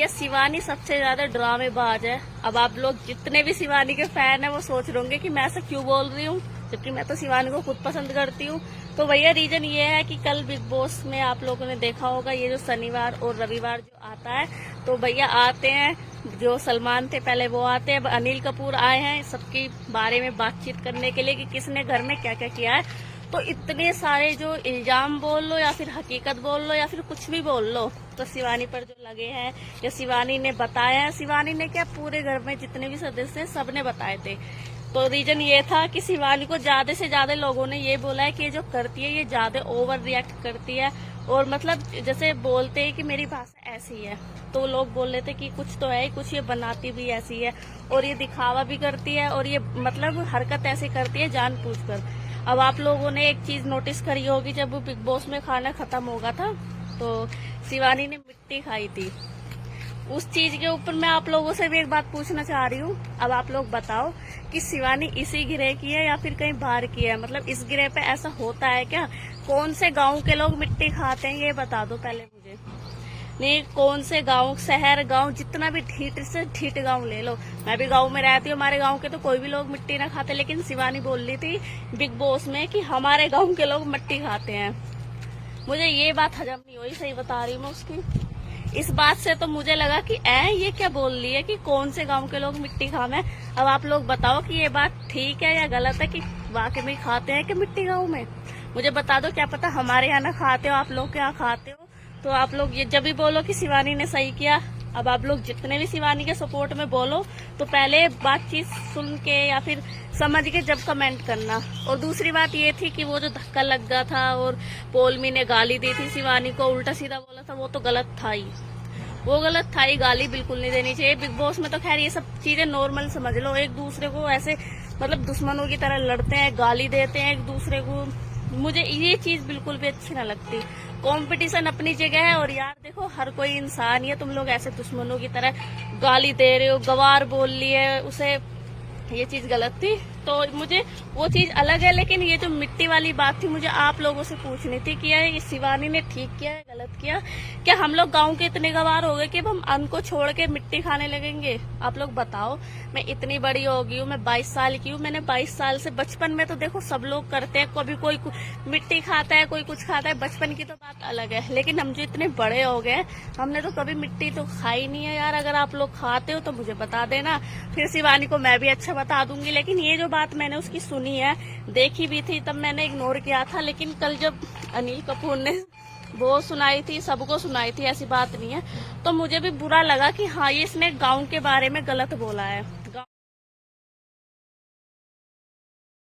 ये शिवानी सबसे ज्यादा ड्रामेबाज है। अब आप लोग जितने भी शिवानी के फैन है वो सोच रहे होंगे कि मैं ऐसा क्यों बोल रही हूँ, जबकि मैं तो शिवानी को खुद पसंद करती हूँ। तो भैया रीजन ये है कि कल बिग बॉस में आप लोगों ने देखा होगा, ये जो शनिवार और रविवार जो आता है, तो भैया आते हैं जो सलमान थे पहले वो आते हैं, अब अनिल कपूर आए हैं सबके बारे में बातचीत करने के लिए कि किसने घर में क्या क्या किया है। तो इतने सारे जो इल्जाम बोल लो या फिर हकीकत बोल लो या फिर कुछ भी बोल लो, तो शिवानी पर जो लगे हैं या शिवानी ने बताया है, शिवानी ने क्या पूरे घर में जितने भी सदस्य हैं सबने बताए थे। तो रीजन ये था कि शिवानी को ज्यादा से ज्यादा लोगों ने ये बोला है कि ये जो करती है ये ज्यादा ओवर रिएक्ट करती है, और मतलब जैसे बोलते हैं कि मेरी भाषा ऐसी है, तो लोग बोल रहे थे कि कुछ तो है, कुछ ये बनाती भी ऐसी है और ये दिखावा भी करती है और ये मतलब हरकत ऐसी करती है जानबूझकर। अब आप लोगों ने एक चीज नोटिस करी होगी, जब बिग बॉस में खाना खत्म होगा था तो शिवानी ने मिट्टी खाई थी। उस चीज के ऊपर मैं आप लोगों से भी एक बात पूछना चाह रही हूँ। अब आप लोग बताओ कि शिवानी इसी गिरह की है या फिर कहीं बाहर की है, मतलब इस गिरह पे ऐसा होता है क्या? कौन से गांव के लोग मिट्टी खाते हैं ये बता दो पहले मुझे। नहीं, कौन से गांव, शहर गांव, जितना भी ढीठ से ढीठ गांव ले लो, मैं भी गांव में रहती हूँ, हमारे गांव के तो कोई भी लोग मिट्टी ना खाते, लेकिन शिवानी बोल रही थी बिग बॉस में कि हमारे गांव के लोग मिट्टी खाते हैं। मुझे ये बात हजम नहीं हुई, सही बता रही हूँ मैं उसकी। इस बात से तो मुझे लगा कि ये क्या बोल रही है कि कौन से गांव के लोग मिट्टी खाते हैं। अब आप लोग बताओ कि ये बात ठीक है या गलत है, कि वाकई में खाते हैं कि मिट्टी गांव में? मुझे बता दो, क्या पता हमारे यहाँ ना खाते हो, आप लोग क्या खाते हो। तो आप लोग ये जब भी बोलो कि शिवानी ने सही किया, अब आप लोग जितने भी शिवानी के सपोर्ट में बोलो तो पहले बातचीत सुन के या फिर समझ के जब कमेंट करना। और दूसरी बात ये थी कि वो जो धक्का लग गया था और पोलमी ने गाली दी थी शिवानी को, उल्टा सीधा बोला था, वो तो गलत था ही, वो गलत था ही, गाली बिल्कुल नहीं देनी चाहिए। बिग बॉस में तो खैर ये सब चीजें नॉर्मल समझ लो, एक दूसरे को ऐसे मतलब दुश्मनों की तरह लड़ते हैं, गाली देते हैं एक दूसरे को, मुझे ये चीज बिल्कुल भी अच्छी ना लगती। कंपटीशन अपनी जगह है, और यार देखो हर कोई इंसान ही है, तुम लोग ऐसे दुश्मनों की तरह गाली दे रहे हो, गवार बोल लिए उसे, ये चीज गलत थी। तो मुझे वो चीज अलग है, लेकिन ये जो मिट्टी वाली बात थी मुझे आप लोगों से पूछनी थी कि ये शिवानी ने ठीक किया है गलत किया? क्या हम लोग गांव के इतने गवार हो गए कि अब हम अन्न को छोड़ के मिट्टी खाने लगेंगे? आप लोग बताओ। मैं इतनी बड़ी हो गई हूँ, मैं 22 साल की हूँ, मैंने 22 साल से, बचपन में तो देखो सब लोग करते हैं, कभी कोई मिट्टी खाता है, कोई कुछ खाता है, बचपन की तो बात अलग है, लेकिन हम जो इतने बड़े हो गए हमने तो कभी मिट्टी तो खाई नहीं है यार। अगर आप लोग खाते हो तो मुझे बता देना, फिर शिवानी को मैं भी अच्छा बता दूंगी। लेकिन ये जो बात मैंने उसकी सुनी है, देखी भी थी, तब मैंने इग्नोर किया था, लेकिन कल जब अनिल कपूर ने वो सुनाई थी, सबको सुनाई थी, ऐसी बात नहीं है, तो मुझे भी बुरा लगा कि हाँ ये इसने गांव के बारे में गलत बोला है।